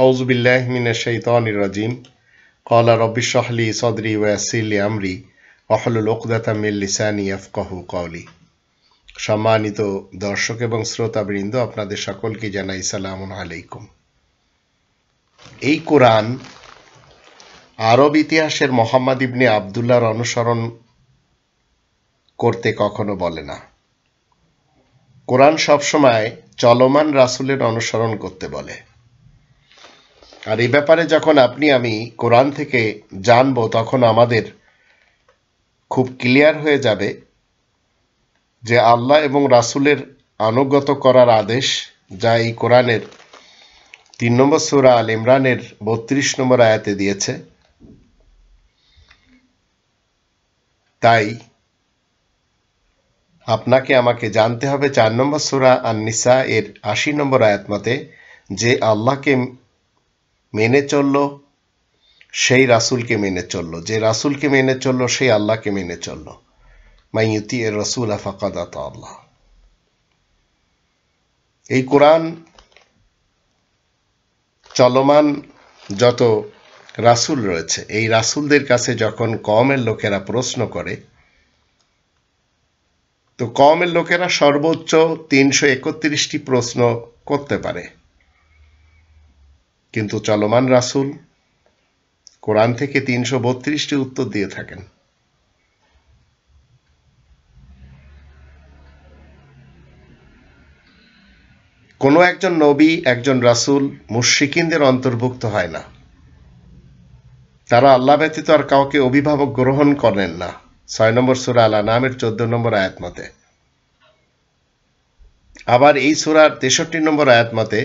আউযু বিল্লাহি মিনাশ শাইতানির রাজিম। ক্বালা রাব্বি ইশরাহ লি সাদরি ওয়া ইয়াসসির লি আমরি ওয়াহলুল উকদাতাম মিন লিসানি ইয়াফকাহু কওলি। সম্মানিত দর্শক এবং শ্রোতাবৃন্দ, আপনাদের সকলকে জানাই সালামুন আলাইকুম। এই কোরআন আরব ইতিহাসের মুহাম্মদ ইবনে আবদুল্লাহর অনুসরণ করতে কখনো বলে না। কোরআন সবসময় চলমান রাসূলের অনুসরণ করতে বলে। আর এই ব্যাপারে যখন আমি কোরআন থেকে জানবো, তখন আমাদের খুব ক্লিয়ার হয়ে যাবে যে আল্লাহ এবং রাসূলের আনুগত্য করার আদেশ, যা এই কোরআনের ৩ নম্বর সূরা আল ইমরানের ৩২ নম্বর আয়াতে দিয়েছে। তাই আপনাকে আমাকে জানতে হবে ৪ নম্বর সূরা আন-নিসা এর ৮০ নম্বর আয়াত মতে, যে আল্লাহকে মেনে চলল সেই রাসূলকে মেনে চলল, যে রাসূলকে মেনে চলল সেই আল্লাহকে মেনে চলল। মান ইউতিইর রাসূলা ফাকাদ আতা আল্লাহ। এই কোরআন চলমান যত রাসূল রয়েছে, এই রাসূলদের কাছে যখন কওমের লোকেরা প্রশ্ন করে, তো কওমের লোকেরা সর্বোচ্চ ৩৩১টি প্রশ্ন করতে পারে, কিন্তু চলমান রাসূল কোরআন থেকে ৩৩২টি উত্তর দিয়ে থাকেন। কোনো একজন নবী, একজন রাসূল মুশরিকিনদের অন্তর্ভুক্ত হয় না। তারা আল্লাহ ব্যতীত আর কাউকে অভিভাবক গ্রহণ করেন না। ৬ নম্বর সূরা আল আনআমের ১৪ নম্বর আয়াত মতে। আবার এই সূরার ৬৩ নম্বর আয়াত মতে,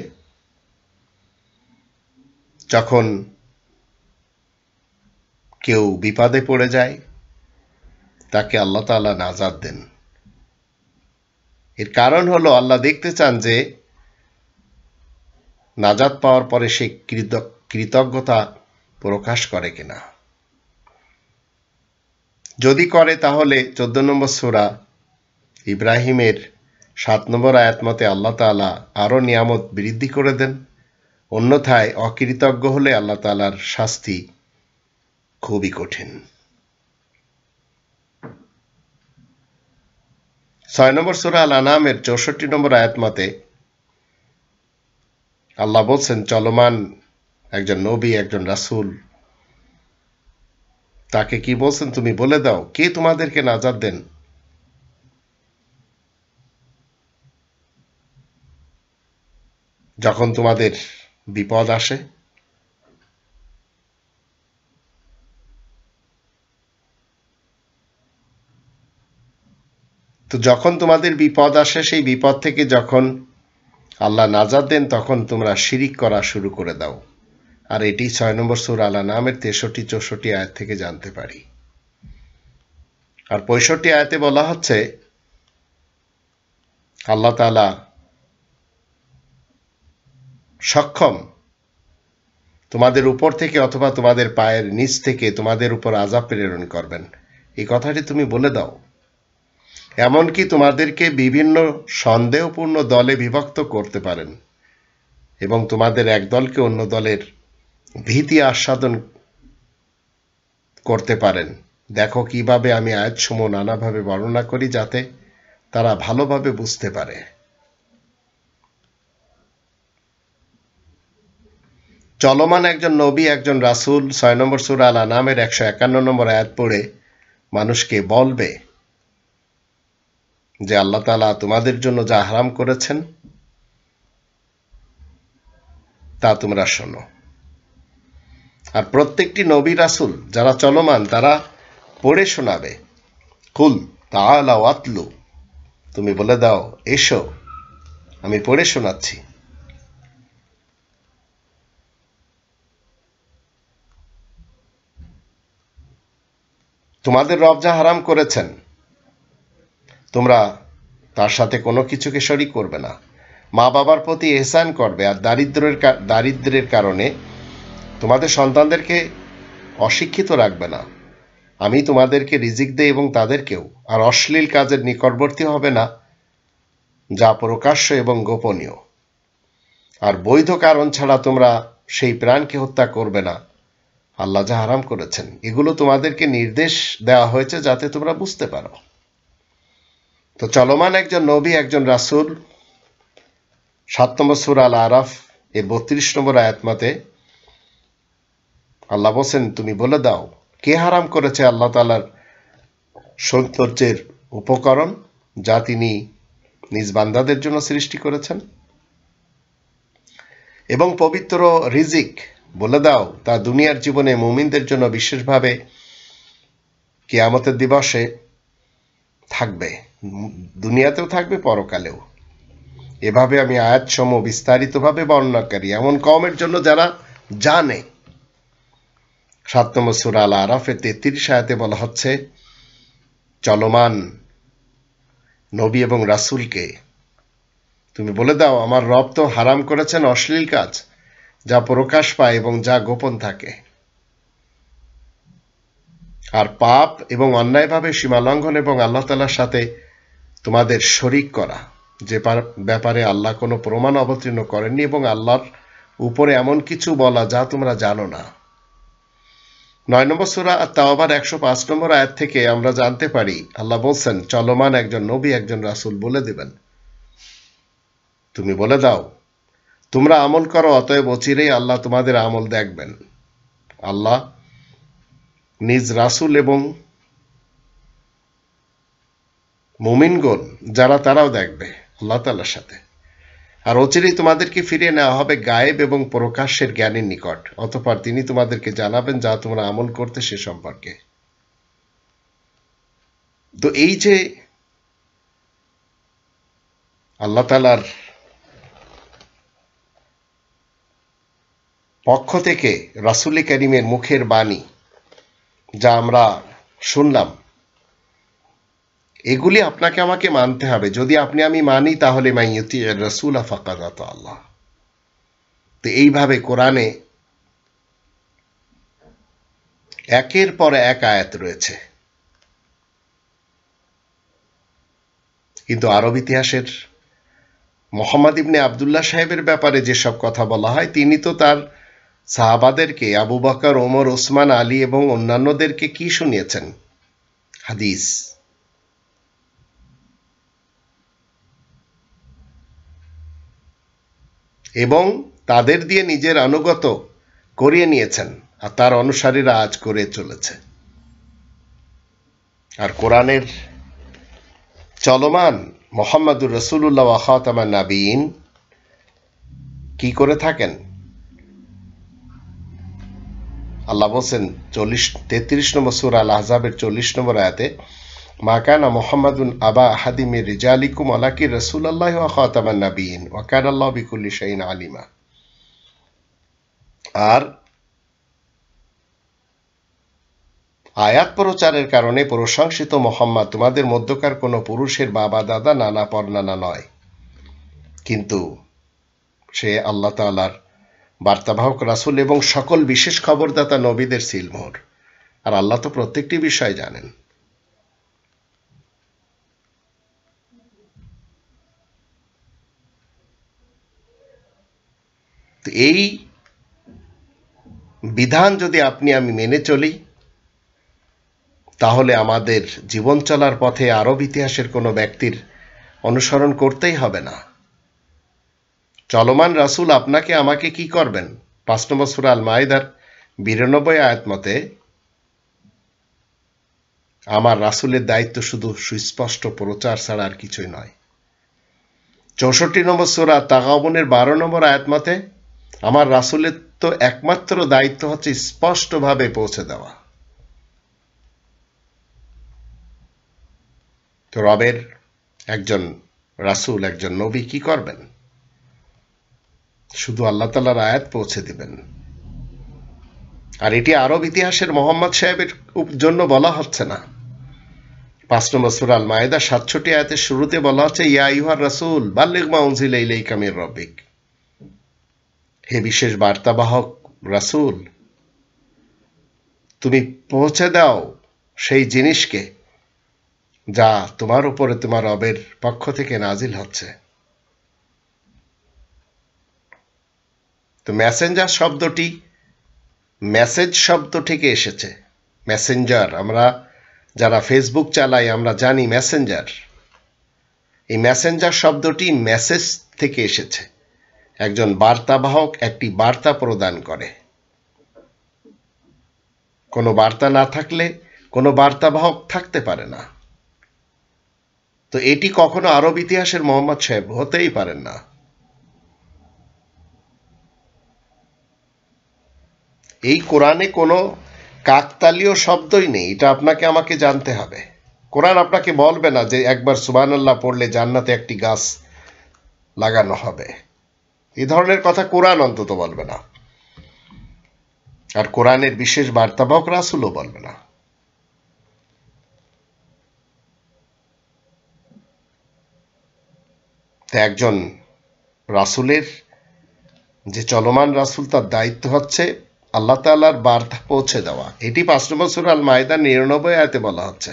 যখন কেউ বিপদে পড়ে যায় তাকে আল্লাহ তাআলা নাজাত দেন। এর কারণ হলো আল্লাহ দেখতে চান যে নাজাত পাওয়ার পরে সে কৃতজ্ঞতা প্রকাশ করে কিনা। যদি করে, তাহলে ১৪ নম্বর সূরা ইব্রাহিমের ৭ নম্বর আয়াত মতে আল্লাহ তাআলা আরো নিয়ামত বৃদ্ধি করে দেন। অন্যথায় অকৃতজ্ঞ হলে আল্লাহ তাআলার শাস্তি খুবই কঠিন। ৬ নম্বর সূরা আল আনআমের ৬৪ নম্বর আয়াত মতে আল্লাহ বলছেন, চলমান একজন নবী, একজন রাসূল, তাকে কি বলছেন, তুমি বলে দাও কে তোমাদেরকে নাজাত দেন। যখন তোমাদের বিপদ আসে, তো যখন তোমাদের বিপদ আসে, সেই বিপদ থেকে যখন আল্লাহ নাজাত দেন, তখন তোমরা শিরিক করা শুরু করে দাও। আর এটি ৬ নম্বর সূরা আল আনআমের ৬৩-৬৪ আয়াত থেকে জানতে পারি। আর ৬৫ আয়াতে বলা হচ্ছে, আল্লাহ তাআলা সক্ষম তোমাদের উপর থেকে অথবা তোমাদের পায়ের নিচ থেকে তোমাদের উপর আযাব প্রেরণ করবেন। এই কথাটি তুমি বলে দাও। এমনকি তোমাদেরকে বিভিন্ন সন্দেহপূর্ণ দলে বিভক্ত করতে পারেন এবং তোমাদের এক দলকে অন্য দলের ভীতি আস্বাদন করতে পারেন। দেখো কিভাবে আমি আয়াতসমূহ নানাভাবে বর্ণনা করি, যাতে তারা ভালোভাবে বুঝতে পারে। চলমান একজন নবী, একজন রাসূল ৬ নম্বর সূরা আল আনআমের ১৫১ নম্বর আয়াত পড়ে মানুষকে বলবে যে আল্লাহ তাআলা তোমাদের জন্য যা হারাম করেছেন তা তোমরা শোনো। আর প্রত্যেকটি নবী রাসূল যারা চলমান, তারা পড়ে শোনাবে। কুল তাআলাউ আতলু, তুমি বলে দাও এসো আমি পড়ে শোনাচ্ছি। তোমাদের রব যা হারাম করেছেন, তোমরা তার সাথে কোনো কিছুকে শরীক করবে না। মা বাবার প্রতি ইহসান করবে, আর দারিদ্র্যের কারণে তোমাদের সন্তানদেরকে অশিক্ষিত রাখবে না। আমি তোমাদেরকে রিজিক দেই এবং তাদেরকেও। আর অশ্লীল কাজের নিকটবর্তী হবে না, যা প্রকাশ্য এবং গোপনীয়। আর বৈধ কারণ ছাড়া তোমরা সেই প্রাণকে হত্যা করবে না আল্লাহ যা হারাম করেছেন। এগুলো তোমাদেরকে নির্দেশ দেওয়া হয়েছে যাতে তোমরা বুঝতে পারো। তো চলমান একজন নবী, একজন রাসূল ৭ নম্বর সূরা আল আরাফ এর ৩২ নম্বর আয়াত মতে আল্লাহ বলেন, তুমি বলে দাও কে হারাম করেছে আল্লাহ তাআলার সৌন্দর্যের উপকরণ যা তিনি নিজ বান্দাদের জন্য সৃষ্টি করেছেন, এবং পবিত্র রিজিক বলে দাও তা দুনিয়ার জীবনে মুমিনদের জন্য বিশেষভাবে কিয়ামতের দিবসে থাকবে, দুনিয়াতেও থাকবে পরকালেও। এভাবে আমি আয়াতসমূহ বিস্তারিতভাবে বর্ণনাকারী এমন কওমের জন্য যারা জানে। ৭ নম্বর সূরা আল আরাফের ৩৩ আয়াতে বলা হচ্ছে, চলমান নবী এবং রাসূলকে তুমি বলে দাও আমার রব তো হারাম করেছেন অশ্লীল কাজ, যা প্রকাশ পায় এবং যা গোপন থাকে, আর পাপ এবং অন্যায়ভাবে সীমালঙ্ঘন এবং আল্লাহ তাআলার সাথে তোমাদের শরীক করা, যে ব্যাপারে আল্লাহ কোনো প্রমাণ অবতীর্ণ করেননি, এবং আল্লাহর উপরে এমন কিছু বলা যা তোমরা জানো না। ৯ নম্বর সূরা আত-তাওবার ১০৫ নম্বর আয়াত থেকে আমরা জানতে পারি আল্লাহ বলছেন, চলমান একজন নবী একজন রাসূল বলে দিবেন, তুমি বলে দাও তোমরা আমল করো, অতএব অচিরেই আল্লাহ তোমাদের আমল দেখবেন। আল্লাহ নিজ রাসূল এবং মুমিনগণ যারা তারাও দেখবে আল্লাহ তাআলার সাথে। আর অচিরেই তোমাদেরকে ফিরিয়ে নেওয়া হবে গায়েব এবং প্রকাশ্যের জ্ঞানের নিকট, অতঃপর তিনি তোমাদেরকে জানাবেন যা তোমরা আমল করতে সে সম্পর্কে। তো এই যে আল্লাহ তাআলার পক্ষ থেকে রাসূল কারীমের মুখের বাণী যা আমরা শুনলাম, এগুলি আপনাকে আমাকে মানতে হবে। যদি আপনি আমি মানি তাহলে মাইয়ুতি রাসূল ফাকাদ আতা আল্লাহ। তো এইভাবে কোরআনে একের পর এক আয়াত রয়েছে, কিন্তু আরব ইতিহাসের মুহাম্মদ ইবনে আব্দুল্লাহ সাহেবের ব্যাপারে যেসব কথা বলা হয়, তিনি তো তার সাহাবাদেরকে আবু বকর, ওমর, ওসমান, আলী এবং অন্যান্যদেরকে কি শুনিয়েছেন? হাদিস। এবং তাদের দিয়ে নিজের আনুগত করিয়ে নিয়েছেন, আর তার অনুসারীরা আজ করে চলেছে। আর কোরআনের চলমান মুহাম্মাদুর রাসূলুল্লাহ ওয়া খাতামান নাবিয়িন কি করে থাকেন? আল্লাহ বলেন 33 নম্বর সূরা আল আহজাবের 40 নম্বর আয়াতে, মা কানা মুহাম্মাদুন আবা আহাদি মির রিজালিকুম ওয়ালাকিন রাসূলুল্লাহি ওয়া খাতামান নাবিয়িন ওয়া কানা আল্লাহু বিকুল্লি শাইইন আলিমা। আর আয়াত প্রচারের কারণে প্রশংসিত মুহাম্মদ তোমাদের মধ্যকার কোনো পুরুষের বাবা, দাদা, নানা, পরনানা নয়, কিন্তু সে আল্লাহ তাআলার বার্তাবাহক রাসূল এবং সকল বিশেষ খবরদাতা নবীদের সিলমোহর। আর আল্লাহ তো প্রত্যেকটি বিষয় জানেন। তো এই বিধান যদি আপনি আমি মেনে চলি, তাহলে আমাদের জীবন চলার পথে আরব ইতিহাসের কোনো ব্যক্তির অনুসরণ করতেই হবে না। চলমান রাসূল আপনাকে আমাকে কি করবেন? ৫ নম্বর সূরা আল মাইদার ৯২ আয়াত মতে, আমার রাসূলের দায়িত্ব শুধু সুস্পষ্ট প্রচার ছাড়া আর কিছুই নয়। ৬৪ নম্বর সূরা তাগাবুনের ১২ নম্বর আয়াত মতে, আমার রাসূলের তো একমাত্র দায়িত্ব হচ্ছে স্পষ্টভাবে পৌঁছে দেওয়া। তো রবের একজন রাসূল, একজন নবী কি করবেন? শুধু আল্লাহ তাআলার আয়াত পৌঁছে দিবেন। আর এটি আরব ইতিহাসের মুহাম্মদ সাহেবের জন্য বলা হচ্ছে না। ৫ নম্বর সূরা আল মাইদা ৬৭ আয়াতের শুরুতে বলা হচ্ছে, ইয়া আইয়ুহার রাসূল বাল্লিগ মা উনজিলা ইলাইকা মির রাব্বিক। হে বিশেষ বার্তাবাহক রাসূল, তুমি পৌঁছে দাও সেই জিনিসকে যা তোমার উপরে তোমার রবের পক্ষ থেকে নাজিল হচ্ছে। তো মেসেঞ্জার শব্দটি মেসেজ শব্দ থেকে এসেছে। মেসেঞ্জার, আমরা যারা ফেসবুক চালাই আমরা জানি মেসেঞ্জার। এই মেসেঞ্জার শব্দটি মেসেজ থেকে এসেছে। একজন বার্তাবাহক একটি বার্তা প্রদান করে। কোনো বার্তা না থাকলে কোনো বার্তাবাহক থাকতে পারে না। তো এটি কখনো আরব ইতিহাসের মোহাম্মদ সাহেব হতেই পারেন না। এই কোরআনে কোনো কাকতালীয় শব্দই নেই, এটা আপনাকে আমাকে জানতে হবে। কোরআন আপনাকে বলবে না যে একবার সুবহানাল্লাহ পড়লে জান্নাতে একটি গাছ লাগানো হবে। এই ধরনের কথা কোরআন অন্তত বলবে না, আর কোরআনের বিশেষ বার্তাবাহক রাসূলও বলবে না। তো একজন রাসূলের যে চলমান রাসূল, তার দায়িত্ব হচ্ছে আল্লাহ তাআলার বার্তা পৌঁছে দেওয়া। এটি ৫ নম্বর সূরা আল মাইদা ৯৯ আয়াতে বলা হচ্ছে।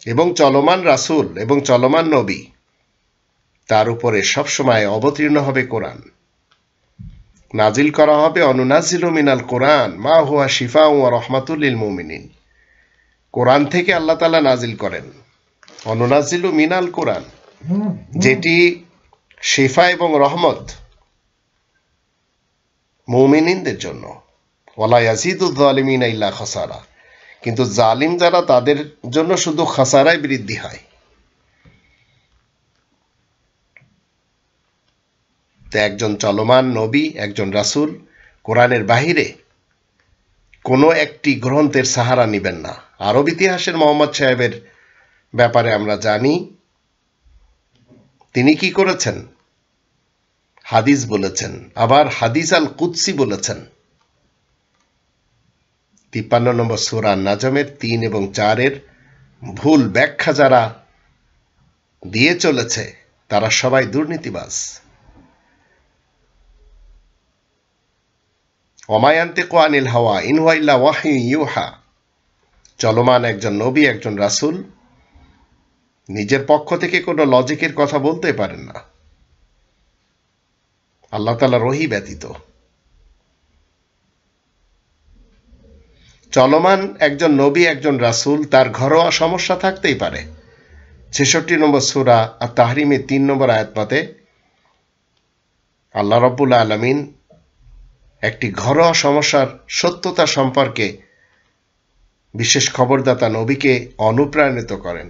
এবং চলমান রাসূল এবং চলমান নবী, তার উপরে সবসময় অবতীর্ণ হবে কোরআন, নাজিল করা হবে। অনুনাজিলু মিনাল কোরআন মা হুয়া শিফাউ ওয়া রাহমাতুল লিল মুমিনিন। কোরআন থেকে আল্লাহ তাআলা নাজিল করেন অনুনাজিলু মিনাল কোরআন, যেটি শিফা এবং রহমত মুমিনিনদের জন্য। ওয়ালা ইয়াজিদুয যালিমিনা ইল্লা খাসারা, কিন্তু জালিম যারা তাদের জন্য শুধু খাসারাই বৃদ্ধি হয়। তো একজন চলমান নবী, একজন রাসূল কোরআনের বাহিরে কোনো একটি গ্রন্থের সাহারা নেবেন না। আরব ইতিহাসের মোহাম্মদ সাহেবের ব্যাপারে আমরা জানি তিনি কি করেছেন, হাদিস বলেছেন, আবার হাদিস আল কুদসি বলেছেন। ৫৩ নম্বর সূরা নাজমের ৩ এবং ৪ ভুল ব্যাখ্যা যারা দিয়ে চলেছে তারা সবাই দুর্নীতিবাজ। ওমা ইয়ানতিকু আনিল হাওয়া ইন হুয়া ইল্লা ওয়াহয়ুন ইউহা। চলমান একজন নবী, একজন রাসূল নিজের পক্ষ থেকে কোনো লজিকের কথা বলতে পারেন না, আল্লাহ তাআলার ওহী ব্যতীত। চলমান একজন নবী, একজন রাসূল, তার ঘরোয়া সমস্যা থাকতেই পারে। ৬৬ নম্বর সূরা আত-তাহরিমের ৩ নম্বর আয়াত মতে আল্লাহ রাব্বুল আলামিন একটি ঘরোয়া সমস্যার সত্যতা সম্পর্কে বিশেষ খবরদাতা নবীকে অনুপ্রাণিত করেন।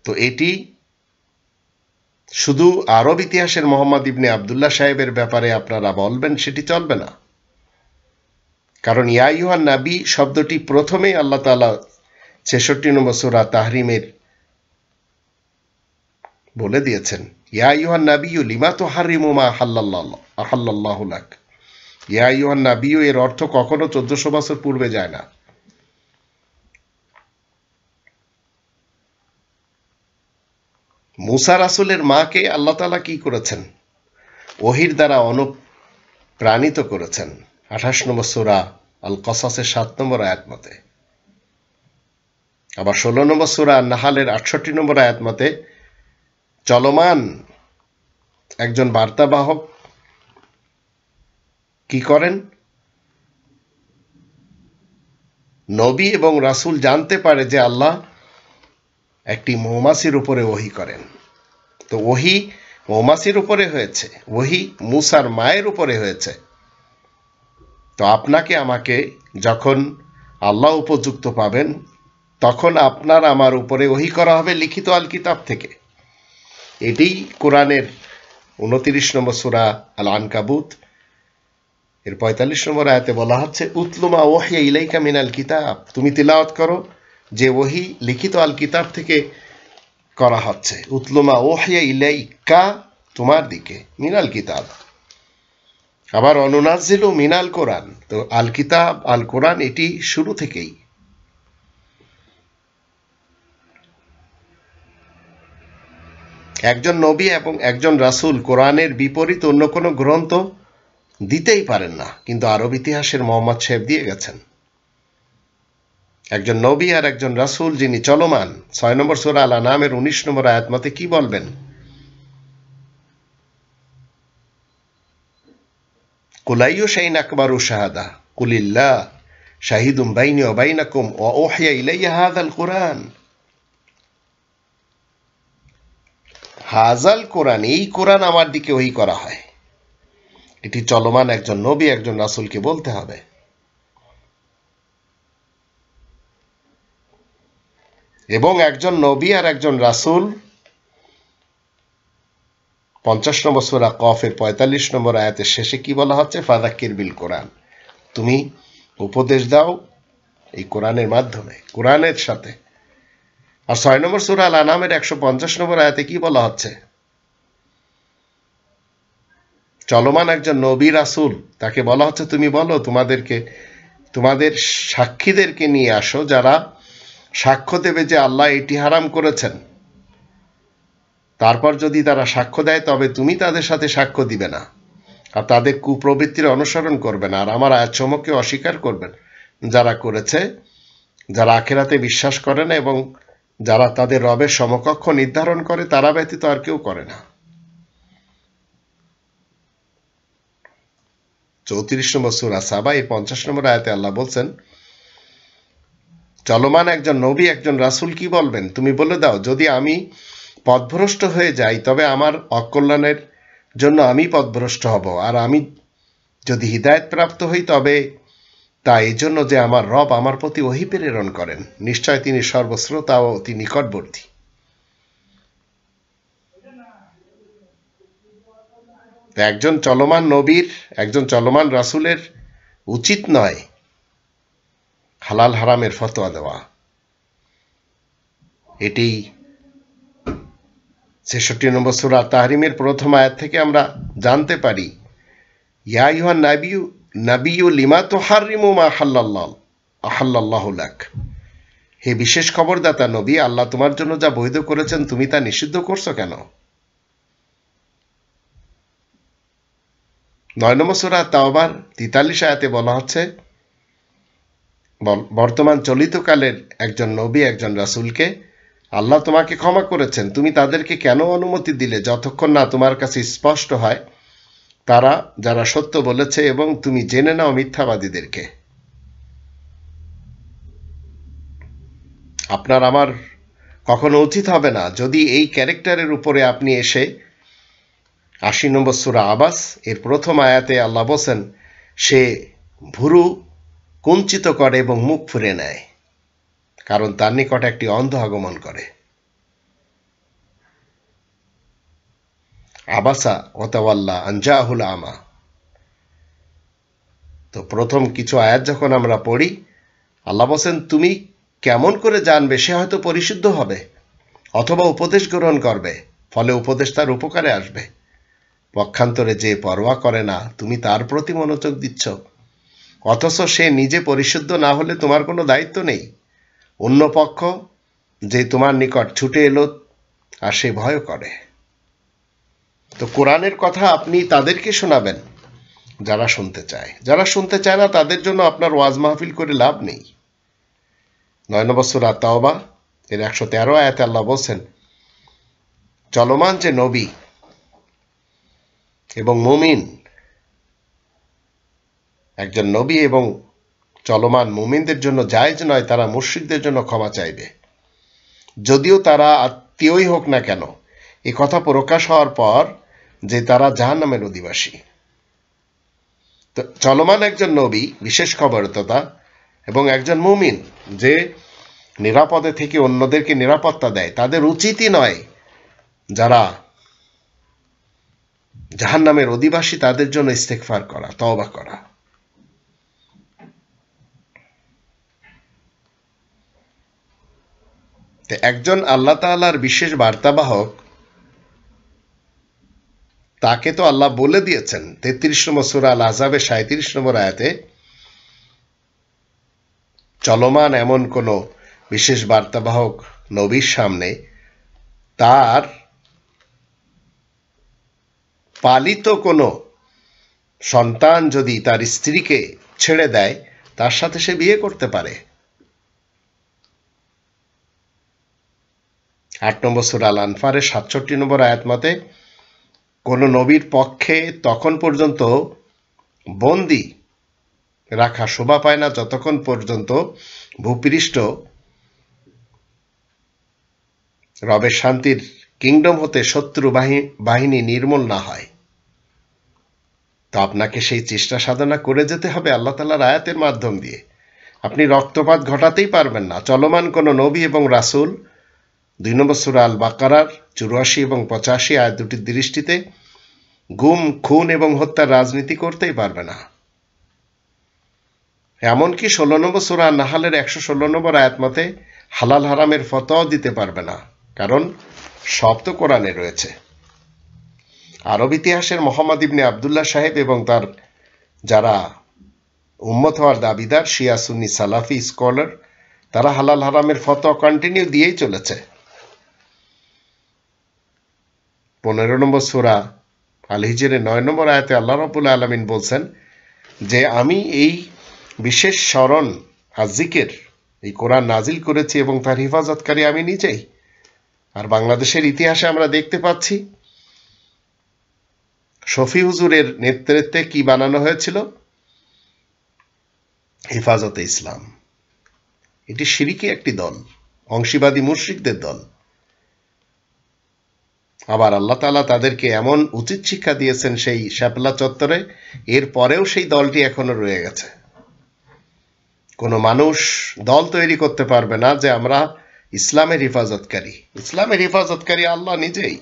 তো এটি শুধু আরব ইতিহাসের মোহাম্মদ ইবনে আব্দুল্লাহ সাহেবের ব্যাপারে আপনারা বলবেন, সেটি চলবে না। কারণ ইয়া আইয়ুহান নাবী শব্দটি প্রথমেই আল্লাহ তাআলা ৬৬ নম্বর সূরা তাহরিমের বলে দিয়েছেন, ইয়া আইয়ুহান নাবিয়্যু লিমা তুহাররিমু মা আহাল্লাল্লাহু লাক। ইয়া আইয়ুহান নাবিয়্যু এর অর্থ কখনো ১৪০০ বছর পূর্বে যায় না। মুসা রাসূলের মাকে আল্লাহ তাআলা কি করেছেন, ওহীর দ্বারা অনুপ্রাণিত করেছেন। ২৮ নম্বর সূরা আল কসাসের ৭ নম্বর আয়াত মতে। আবার ১৬ নম্বর সূরা নাহালের ৬৮ নম্বর আয়াত মতে চলমান একজন বার্তাবাহক কি করেন, নবী এবং রাসূল জানতে পারে যে আল্লাহ একটি মৌমাছির উপরে ওহী করেন। তো ওহী মৌমাছির উপরে হয়েছে, ওহী মুসার মায়ের উপরে হয়েছে। তো আপনাকে আমাকে যখন আল্লাহ উপযুক্ত পাবেন তখন আপনার আমার উপরে ওহী করা হবে লিখিত আল কিতাব থেকে। এটি কোরআনের ২৯ নম্বর সূরা আল আনকাবুত এর ৪৫ নম্বর আয়াতে বলা হচ্ছে, উতলু মা ওহিয়া ইলাইকা মিনাল কিতাব, তুমি তিলাওয়াত করো যে ওহী লিখিত আল কিতাব থেকে করা হচ্ছে। উতলু মা ওহিয়া ইলাইকা, তোমার দিকে, মিনাল কিতাব। আবার অনুনাজিলু মিনাল কোরআন। তো আল কিতাব, আল কোরআন এটি শুরু থেকেই। একজন নবী এবং একজন রাসূল কোরআনের বিপরীত অন্য কোনো গ্রন্থ দিতেই পারেন না, কিন্তু আরব ইতিহাসের মোহাম্মদ সাহেব দিয়ে গেছেন। একজন নবী আর একজন রাসূল যিনি চলমান, 6 নম্বর সূরা আল আনামের 19 নম্বর আয়াত মতে কি বলবেন? কুল আইয়ু শাইইন আকবারু শাহাদা কুলিল্লাহ শাহিদুম বাইনি ওয়া বাইনাকুম ওয়া উহিয়া ইলাইয়া হাযাল কুরআন। হাযাল কুরআন, এই কোরআন আমার দিকে ওহী করা হয়। এটি চলমান একজন নবী একজন রাসূলকে বলতে হবে। এবং একজন নবী আর একজন রাসূল 50 নম্বর সূরা কফের 45 নম্বর আয়াতের শেষে কি বলা হচ্ছে? ফাযাক্কির বিল কোরআন, তুমি উপদেশ দাও এই কোরআনের মাধ্যমে, কোরআনের সাথে। আর 6 নম্বর সূরা আল আনামের 150 নম্বর আয়াতে কি বলা হচ্ছে? চলমান একজন নবী রাসূল, তাকে বলা হচ্ছে তুমি বলো তোমাদের সাক্ষীদেরকে নিয়ে আসো যারা সাক্ষ্য দেবে যে আল্লাহ এটি হারাম করেছেন। তারপর যদি তারা সাক্ষ্য দেয় তবে তুমি তাদের সাথে সাক্ষ্য দিবে না আর তাদের কুপ্রবৃত্তির অনুসরণ করবে না, আর আমার আয়াতসমূহকে অস্বীকার করবেন। যারা করেছে, যারা আখিরাতে বিশ্বাস করে না এবং যারা তাদের রবের সমকক্ষ নির্ধারণ করে, তারা ব্যতীত আর কেউ করে না। 34 নম্বর সূরা সাবা এর 50 নম্বর আয়াতে আল্লাহ বলছেন, চলমান একজন নবী একজন রাসূল কি বলবেন? তুমি বলে দাও, যদি আমি পথভ্রষ্ট হয়ে যাই তবে আমার অকল্যাণের জন্য আমি পথভ্রষ্ট হব, আর আমি যদি হিদায়াত প্রাপ্ত হই তবে তা এই জন্য যে আমার রব আমার প্রতি ওহী প্রেরণ করেন, নিশ্চয় তিনি সর্বশ্রোতা ও অতি নিকটবর্তী। একজন চলমান নবীর একজন চলমান রাসূলের উচিত নয় হালাল হারামের ফতোয়া দেওয়া। এটি 66 নম্বর সূরা তাহরিমের প্রথম আয়াত থেকে আমরা জানতে পারি, ইয়া আইয়ুহান নাবিয়্যু লিমা তুহাররিমু মা আহাল্লাল্লাহু লাক। হে বিশেষ খবরদাতা নবী, আল্লাহ তোমার জন্য যা বৈধ করেছেন তুমি তা নিষিদ্ধ করছো কেন? 9 নম্বর সূরা তাওবার 43 আয়াতে বলা হচ্ছে, বর্তমান চলিতকালের একজন নবী একজন রাসূলকে আল্লাহ তোমাকে ক্ষমা করেছেন, তুমি তাদেরকে কেন অনুমতি দিলে যতক্ষণ না তোমার কাছে স্পষ্ট হয় তারা যারা সত্য বলেছে এবং তুমি জেনে নাও মিথ্যাবাদীদেরকে। আপনার আমার কখনো উচিত হবে না যদি এই ক্যারেক্টারের উপরে আপনি এসে 80 নম্বর সূরা আবাস এর প্রথম আয়াতে আল্লাহ বলেন, সে ভুরু কুঞ্চিত করে এবং মুখ ফুরে নেয়, কারণ তার নিকট একটি অন্ধ আগমন করে। আবাসা ওয়াতাওয়াল্লা আন জাআহুল আমা। তো প্রথম কিছু আয়াত যখন আমরা পড়ি, আল্লাহ বলেন তুমি কেমন করে জানবে সে হয়তো পরিশুদ্ধ হবে অথবা উপদেশ গ্রহণ করবে, ফলে উপদেশ তার উপকারে আসবে। পক্ষান্তরে যে পরোয়া করে না তুমি তার প্রতি মনোযোগ দিচ্ছ, অথচ সে নিজে পরিশুদ্ধ না হলে তোমার কোনো দায়িত্ব নেই। অন্য পক্ষ যে তোমার নিকট ছুটে এলো আর সে ভয় করে। তো কোরআনের কথা আপনি তাদেরকে শোনাবেন যারা শুনতে চায়, যারা শুনতে চায় না তাদের জন্য আপনার ওয়াজ মাহফিল করে লাভ নেই। 9 নম্বর সূরা তাওবা এর 113 আয়াতে আল্লাহ বলেন, চলমান যে নবী এবং মুমিন, একজন নবী এবং চলমান মুমিনদের জন্য জায়েজ নয় তারা মুশরিকদের জন্য ক্ষমা চাইবে, যদিও তারা আত্মীয়ই হোক না কেন, এ কথা প্রকাশ হওয়ার পর যে তারা জাহান্নামের অধিবাসী। তো চলমান একজন নবী বিশেষ খবরদাতা এবং একজন মুমিন যে নিরাপদে থেকে অন্যদেরকে নিরাপত্তা দেয়, তাদের উচিতই নয় যারা জাহান্নামের অধিবাসী তাদের জন্য ইস্তেগফার করা, তওবা করা। একজন আল্লাহ তাআলার বিশেষ বার্তাবাহক, তাকে তো আল্লাহ বলে দিয়েছেন 33 নম্বর সূরা আল আহজাবের 37 নম্বর আয়াতে, চলমান এমন কোন বিশেষ বার্তাবাহক নবীর সামনে তার পালিত কোনো সন্তান যদি তার স্ত্রীকে ছেড়ে দেয় তার সাথে সে বিয়ে করতে পারে। 8 নম্বর সূরা আল আনফালের 67 নম্বর আয়াত মতে কোন নবীর পক্ষে তখন পর্যন্ত বন্দী রাখা শোভা পায় না যতক্ষণ পর্যন্ত ভূপৃষ্ঠ রবের শান্তির কিংডম হতে শত্রু বাহিনী নির্মূল না হয়। তো আপনাকে সেই চেষ্টা সাধনা করে যেতে হবে আল্লাহ তাআলার আয়াতের মাধ্যম দিয়ে। আপনি রক্তপাত ঘটাতেই পারবেন না। চলমান কোন নবী এবং রাসূল 2 নম্বর সূরা আল বাকারার 84 এবং 85 আয়াত দুটির দৃষ্টিতে গুম, খুন এবং হত্যার রাজনীতি করতেই পারবে না। এমনকি 16 নম্বর সূরা নাহলের 116 নম্বর আয়াত মতে হালাল হারামের ফতোয়া দিতে পারবে না, কারণ সব তো কোরআনে রয়েছে। আরব ইতিহাসের মোহাম্মদ ইবনে আবদুল্লাহ সাহেব এবং তার যারা উম্মত হওয়ার দাবিদার শিয়া সুন্নি সালাফি স্কলার, তারা হালাল হারামের ফতোয়া কন্টিনিউ দিয়েই চলেছে। 15 নম্বর সূরা আল হিজরের 9 নম্বর আয়াতে আল্লাহ রাব্বুল আলামিন বলছেন যে আমি এই বিশেষ স্মরণ আর জিকির এই কোরআন নাজিল করেছি এবং তার হিফাজতকারী আমি নিজেই। আর বাংলাদেশের ইতিহাসে আমরা দেখতে পাচ্ছি শফি হুজুরের নেতৃত্বে কি বানানো হয়েছিল? হেফাজতে ইসলাম। এটি শিরকি একটি দল, অংশীবাদী মুশরিকদের দল। আবার আল্লাহ তাআলা তাদেরকে এমন উচিত শিক্ষা দিয়েছেন সেই শাপলা চত্বরে, এর পরেও সেই দলটি এখনো রয়ে গেছে। কোনো মানুষ দল তৈরি করতে পারবে না যে আমরা ইসলামের হেফাজতকারী। ইসলামের হেফাজতকারী আল্লাহ নিজেই।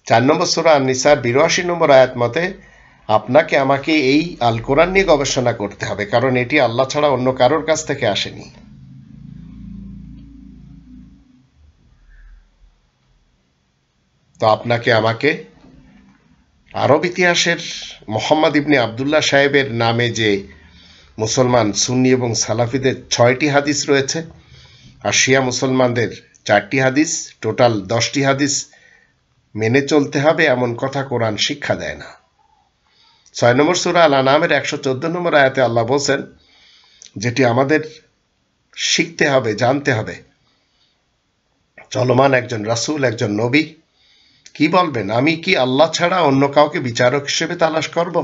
4 নম্বর সূরা আন-নিসার 82 নম্বর আয়াত মতে আপনাকে আমাকে এই আল কোরআন নিয়ে গবেষণা করতে হবে, কারণ এটি আল্লাহ ছাড়া অন্য কারোর কাছ থেকে আসেনি। তো আপনাকে আমাকে আরব ইতিহাসের মোহাম্মদ ইবনে আবদুল্লাহ সাহেবের নামে যে মুসলমান সুন্নি এবং সালাফিদের 6টি হাদিস রয়েছে আর শিয়া মুসলমানদের 4টি হাদিস, টোটাল 10টি হাদিস মেনে চলতে হবে এমন কথা কোরআন শিক্ষা দেয় না। 6 নম্বর সূরা আল আনামের 114 নম্বর আয়াতে আল্লাহ বলছেন যেটি আমাদের শিখতে হবে, জানতে হবে। চলমান একজন রাসূল, একজন নবী কি বলবেন? আমি কি আল্লাহ ছাড়া অন্য কাউকে বিচারক হিসেবে তালাশ করব?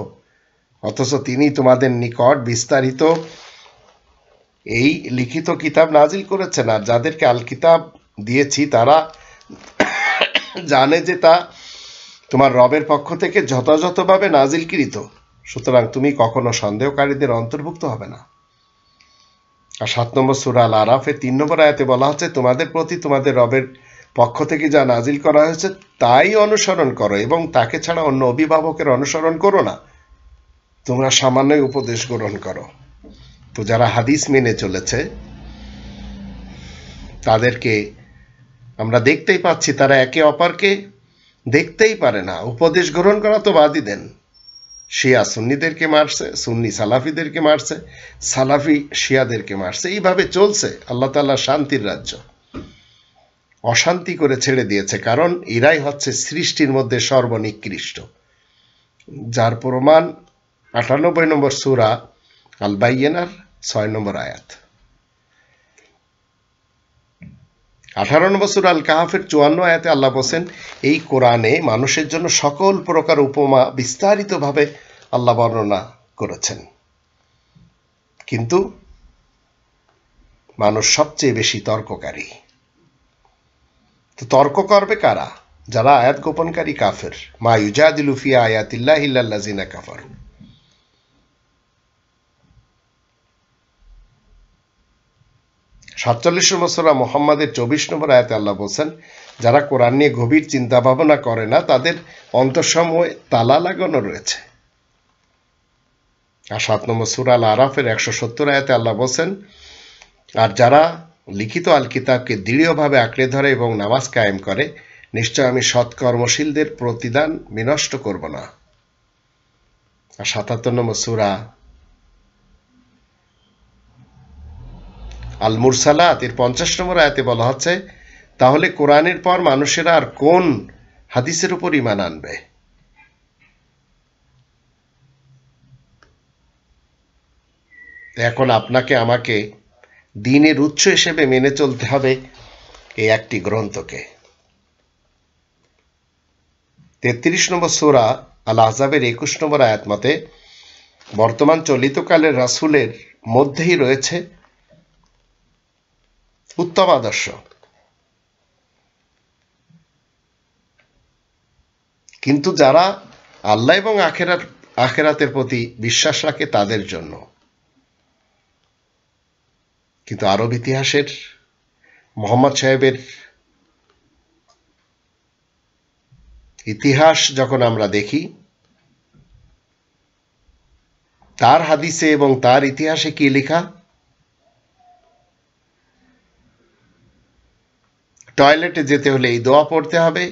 অথচ তিনি তোমাদের নিকট বিস্তারিত এই লিখিত কিতাব নাজিল করেছেন, আর যাদেরকে আল কিতাব দিয়েছি তারা জানে যে তা তোমার রবের পক্ষ থেকে যথাযথভাবে নাজিলকৃত, সুতরাং তুমি কখনো সন্দেহকারীদের অন্তর্ভুক্ত হবে না। আর 7 নম্বর সূরা আল আরাফের 3 নম্বর আয়াতে বলা হচ্ছে তোমাদের প্রতি তোমাদের রবের পক্ষ থেকে যা নাজিল করা হয়েছে তাই অনুসরণ করো এবং তাকে ছাড়া অন্য অভিভাবকের অনুসরণ করো না, তোমরা সামান্যই উপদেশ গ্রহণ করো। তো যারা হাদিস মেনে চলেছে তাদেরকে আমরা দেখতেই পাচ্ছি তারা একে অপরকে দেখতেই পারে না, উপদেশ গ্রহণ করা তো বাদই দেন। শিয়া সুন্নিদেরকে মারছে, সুন্নি সালাফিদেরকে মারছে, সালাফি শিয়াদেরকে মারছে, এইভাবে চলছে। আল্লাহ তাআলা শান্তির রাজ্য অশান্তি করে ছেড়ে দিয়েছে, কারণ এরাই হচ্ছে সৃষ্টির মধ্যে সর্বনিকৃষ্ট, যার প্রমাণ 98 নম্বর সূরা আল বাইয়িনার 6 নম্বর আয়াত। 18 নম্বর সূরা আল কাহাফের 54 আয়াতে আল্লাহ বলেন এই কোরআনে মানুষের জন্য সকল প্রকার উপমা বিস্তারিতভাবে আল্লাহ বর্ণনা করেছেন, কিন্তু মানুষ সবচেয়ে বেশি তর্ককারী। তো তর্ক করবে কারা? যারা আয়াত গোপনকারী কাফের। মা ইউজাদিলু ফি আয়াতিল্লাহি ইল্লাল্লাযিনা কাফারু। সাতচল্লিশ নম্বর সূরা মুহাম্মাদের 24 নম্বর আয়াতে আল্লাহ বলছেন যারা কোরআন নিয়ে গভীর চিন্তা ভাবনা করে না তাদের অন্তঃসমূহে তালা লাগানো রয়েছে। আর 7 নম্বর সূরা আল আরাফের 170 আয়াতে আল্লাহ বলছেন আর যারা লিখিত আল কিতাবকে দৃঢ়ভাবে আঁকড়ে ধরে এবং নামাজ কায়েম করে নিশ্চয় আমি সৎকর্মশীলদের প্রতিদান বিনষ্ট করব না। আর 77 নম্বর সূরা আল মুরসালাত এর 50 নম্বর আয়াতে বলা হচ্ছে তাহলে কোরআনের পর মানুষেরা আর কোন হাদিসের উপর ঈমান আনবে? এখন আপনাকে আমাকে দ্বীনের উৎস হিসেবে মেনে চলতে হবে এই একটি গ্রন্থকে। 33 নম্বর সূরা আল আহজাবের 21 নম্বর আয়াত মতে বর্তমান চলিতকালের রাসূলের মধ্যেই রয়েছে উত্তম আদর্শ, কিন্তু যারা আল্লাহ এবং আখিরাতের প্রতি বিশ্বাস রাখে তাদের জন্য। কিন্তু আরব ইতিহাসের মুহাম্মদ সাহেবের ইতিহাস যখন আমরা দেখি, তার হাদিসে এবং তার ইতিহাসে কি লেখা? টয়লেটে যেতে হলে এই দোয়া পড়তে হবে,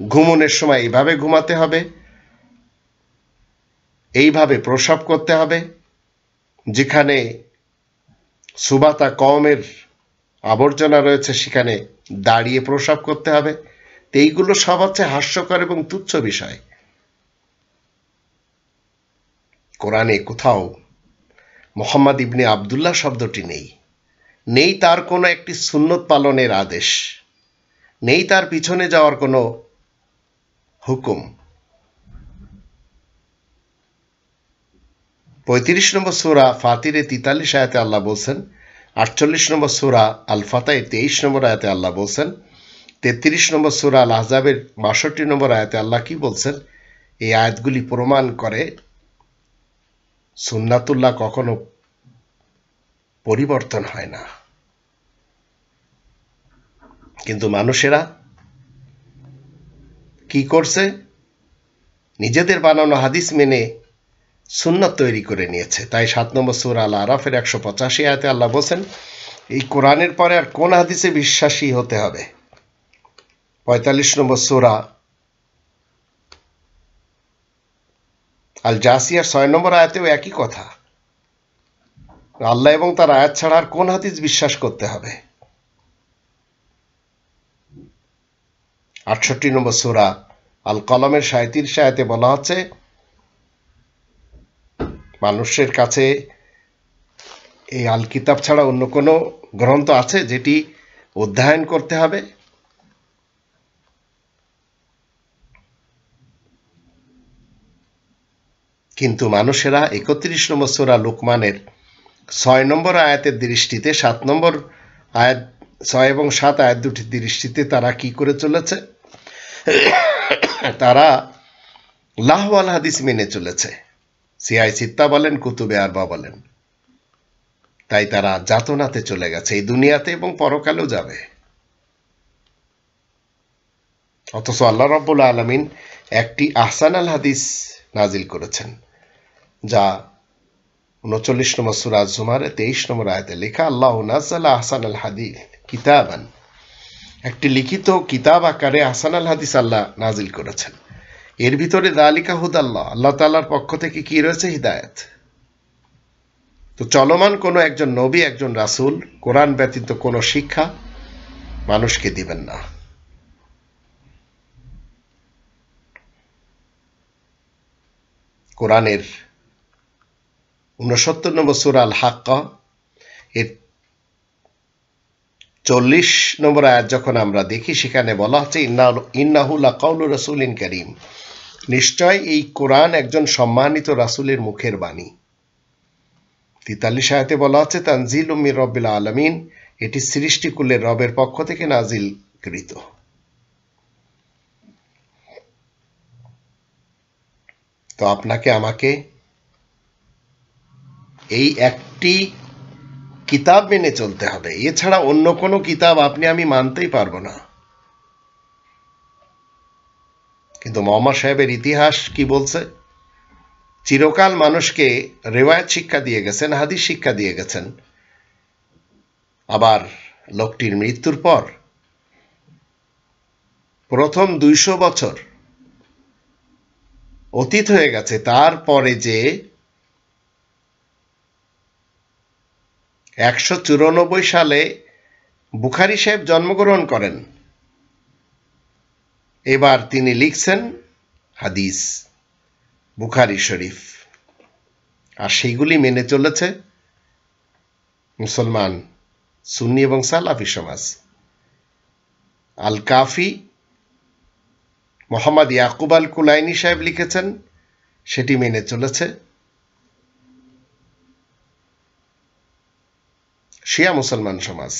ঘুমনের সময় এইভাবে ঘুমাতে হবে, এইভাবে প্রস্রাব করতে হবে, যেখানে সুবাতা কওমের আবর্জনা রয়েছে সেখানে দাঁড়িয়ে প্রস্রাব করতে হবে। এইগুলো সব হচ্ছে হাস্যকর এবং তুচ্ছ বিষয়। কোরআনে কোথাও মুহাম্মদ ইবনে আব্দুল্লাহ শব্দটি নেই। নেই তার কোনো একটি সুন্নত পালনের আদেশ, নেই তার পিছনে যাওয়ার কোনো হুকুম। 35 নম্বর সূরা ফাতিরে 43 আয়াতে আল্লাহ বলছেন, 48 নম্বর সূরা আল ফাতাহের 23 নম্বর আয়াতে আল্লাহ বলছেন, 33 নম্বর সূরা আল আহজাবের 62 নম্বর আয়াতে আল্লাহ কি বলছেন? এই আয়াতগুলি প্রমাণ করে সুন্নাতুল্লাহ কখনো পরিবর্তন হয় না। কিন্তু মানুষেরা কি করছে? নিজেদের বানানো হাদিস মেনে সুন্নাত তৈরি করে নিয়েছে। তাই 7 নম্বর সূরা আল আরাফের 185 আয়াতে আল্লাহ বলছেন, এই কোরআনের পরে আর কোন হাদিসে বিশ্বাসী হতে হবে? 45 নম্বর সূরা আল জাসিয়ার 6 নম্বর আয়াতেও একই কথা। আল্লাহ এবং তার আয়াত ছাড়া আর কোন হাদিস বিশ্বাস করতে হবে? 68 নম্বর সূরা আল কলমের 37 আয়াতে বলা হচ্ছে, মানুষের কাছে এই আল কিতাব ছাড়া অন্য কোনো গ্রন্থ আছে যেটি অধ্যয়ন করতে হবে? কিন্তু মানুষেরা 31 নম্বর সূরা লুকমানের 6 নম্বর আয়াতের দৃষ্টিতে 7 নম্বর আয়াত 6 এবং 7 আয়াত দুটির দৃষ্টিতে তারা কি করে চলেছে? তারা লাহওয়াল হাদিস মেনে চলেছে। সিয়াই সিত্তা বলেন, কুতুবে আরবা বলেন। তাই তারা যাতনাতে চলে গেছে, এই দুনিয়াতে এবং পরকালেও যাবে। অথচ আল্লাহ রাব্বুল আলামিন একটি আহসান আল হাদিস নাজিল করেছেন, যা 39 নম্বর সূরা জুমারে 23 নম্বর আয়াতে লেখা, আল্লাহু নাযালা আহসান আল হাদিস কিতাবান, একটি লিখিত কিতাব আকারে আহসান আল হাদিস আল্লাহ নাজিল করেছেন। এর ভিতরে যালিকা হুদাল্লাহ, আল্লাহ তাআলার পক্ষ থেকে কি রয়েছে? হিদায়াত। তো চলমান কোনো একজন নবী, একজন রাসূল কোরআন ব্যতীত কোনো শিক্ষা মানুষকে দিবেন না। কোরআনের 69 নম্বর সূরা আল হাক্কা এর 40 নম্বর আয়াত যখন আমরা দেখি, সেখানে বলা হচ্ছে, ইন্নাহু লাকাউলু রাসূলিন কারীম, নিশ্চয় এই কোরআন একজন সম্মানিত রাসূলের মুখের বাণী। 43 আয়াতে বলা হচ্ছে, তানজিলুম মির রাব্বিল আলামিন, এটি সৃষ্টিকুলের রবের পক্ষ থেকে নাজিলকৃত। তো আপনাকে আমাকে এই একটি কিতাব মেনে চলতে হবে, এছাড়া অন্য কোনো কিতাব আপনি আমি মানতেই পারবো না। কিন্তু মুহাম্মদ সাহেবের ইতিহাস কি বলছে? চিরকাল মানুষকে রিওয়ায়াত শিক্ষা দিয়ে গেছেন, হাদিস শিক্ষা দিয়ে গেছেন। আবার লোকটির মৃত্যুর পর প্রথম 200 বছর অতীত হয়ে গেছে, তারপরে যে 194 সালে বুখারী সাহেব জন্মগ্রহণ করেন, এবার তিনি লিখছেন হাদিস, বুখারী শরীফ, আর সেইগুলি মেনে চলেছে মুসলমান সুন্নি এবং সালাফি সমাজ। আল কাফি মোহাম্মদ ইয়াকুব আল কুলাইনি সাহেব লিখেছেন, সেটি মেনে চলেছে শিয়া মুসলমান সমাজ।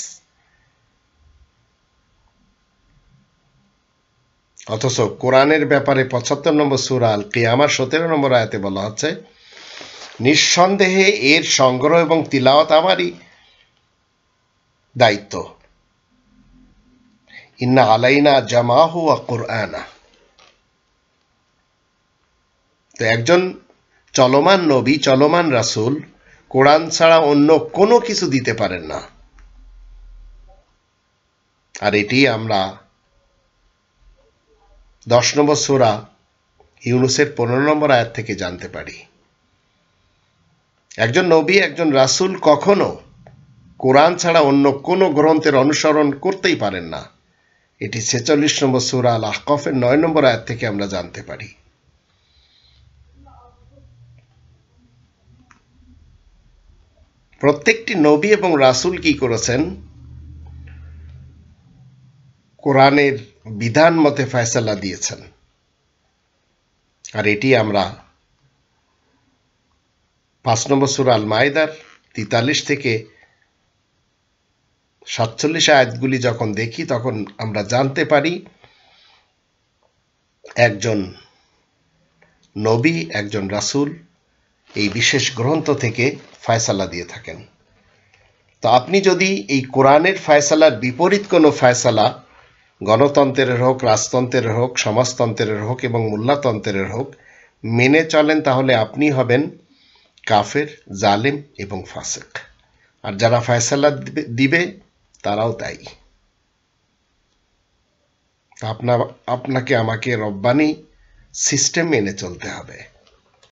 অথচ কোরআনের ব্যাপারে ৭৫ নম্বর সূরা আল কিয়ামার ১৭ নম্বর আয়াতে বলা হচ্ছে, নিঃসন্দেহে এর সংগ্রহ এবং তিলাওয়াত আমারই দায়িত্ব। ইন্না আলাইনা জামাহু ওয়া কুরআনা। তো একজন চলমান নবী, চলমান রাসূল কোরআন ছাড়া অন্য কোনো কিছু দিতে পারেন না। আর এটি আমরা ১০ নম্বর সূরা ইউনূসের ১৫ নম্বর আয়াত থেকে জানতে পারি। একজন নবী, একজন রাসূল কখনো কোরআন ছাড়া অন্য কোনো গ্রন্থের অনুসরণ করতেই পারেন না। এটি ৪৬ নম্বর সূরা আল আহকাফের ৯ নম্বর আয়াত থেকে আমরা জানতে পারি। প্রত্যেকটি নবী এবং রাসূল কি করেছেন? কোরআনের বিধান মতে ফয়সালা দিয়েছেন। আর এটি আমরা ৫ নম্বর সূরা আল মাইদার ৪৩ থেকে ৪৭ আয়াতগুলি যখন দেখি, তখন আমরা জানতে পারি একজন নবী, একজন রাসূল এই বিশেষ গ্রন্থ থেকে ফয়সালা দিয়ে থাকেন। তো আপনি যদি এই কোরআনের ফয়সালার বিপরীত কোনো ফয়সালা, গণতন্ত্রের হোক, রাজতন্ত্রের হোক, সমাজতন্ত্রের হোক এবং মোল্লাতন্ত্রের হোক, মেনে চলেন, তাহলে আপনি হবেন কাফের, জালেম এবং ফাসিক। আর যারা ফয়সালা দিবে তারাও তাই। আপনাকে আমাকে রব্বানি সিস্টেম মেনে চলতে হবে।